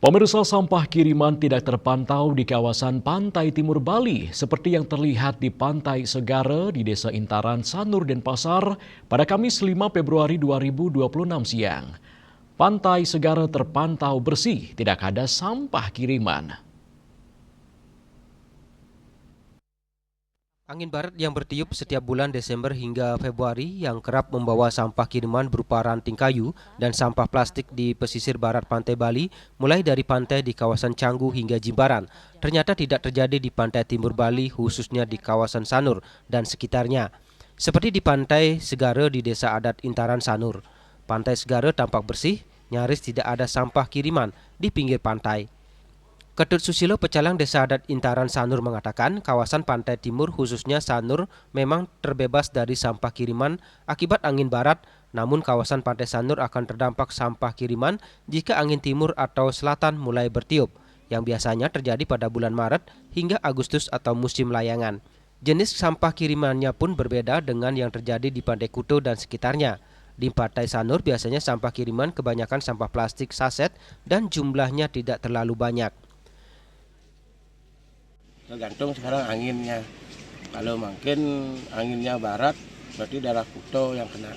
Pemirsa, sampah kiriman tidak terpantau di kawasan pantai timur Bali, seperti yang terlihat di Pantai Segara di Desa Intaran, Sanur, Denpasar pada Kamis 5 Februari 2026 siang. Pantai Segara terpantau bersih, tidak ada sampah kiriman. Angin barat yang bertiup setiap bulan Desember hingga Februari yang kerap membawa sampah kiriman berupa ranting kayu dan sampah plastik di pesisir barat pantai Bali, mulai dari pantai di kawasan Canggu hingga Jimbaran, ternyata tidak terjadi di pantai timur Bali, khususnya di kawasan Sanur dan sekitarnya. Seperti di Pantai Segara di Desa Adat Intaran Sanur. Pantai Segara tampak bersih, nyaris tidak ada sampah kiriman di pinggir pantai. Ketut Susilo, pecalang Desa Adat Intaran Sanur, mengatakan kawasan pantai timur khususnya Sanur memang terbebas dari sampah kiriman akibat angin barat, namun kawasan pantai Sanur akan terdampak sampah kiriman jika angin timur atau selatan mulai bertiup, yang biasanya terjadi pada bulan Maret hingga Agustus atau musim layangan. Jenis sampah kirimannya pun berbeda dengan yang terjadi di Pantai Kuto dan sekitarnya. Di Pantai Sanur biasanya sampah kiriman kebanyakan sampah plastik saset dan jumlahnya tidak terlalu banyak. Tergantung sekarang anginnya. Kalau makin anginnya barat, berarti daerah Kuto yang kena.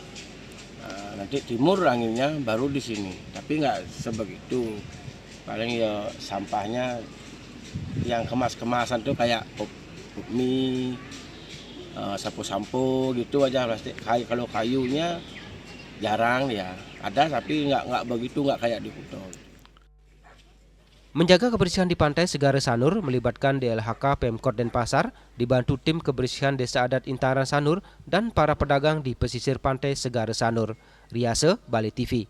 Nanti timur anginnya baru di sini. Tapi nggak sebegitu. Paling ya sampahnya yang kemas-kemasan tuh kayak pop mie, sapu-sampo gitu aja plastik. Kalau kayunya jarang ya. Ada tapi nggak begitu, nggak kayak di Kuto. Menjaga kebersihan di Pantai Segara Sanur melibatkan DLHK Pemkot Denpasar, dibantu tim kebersihan Desa Adat Intaran Sanur dan para pedagang di pesisir Pantai Segara Sanur. Riase, Bali TV.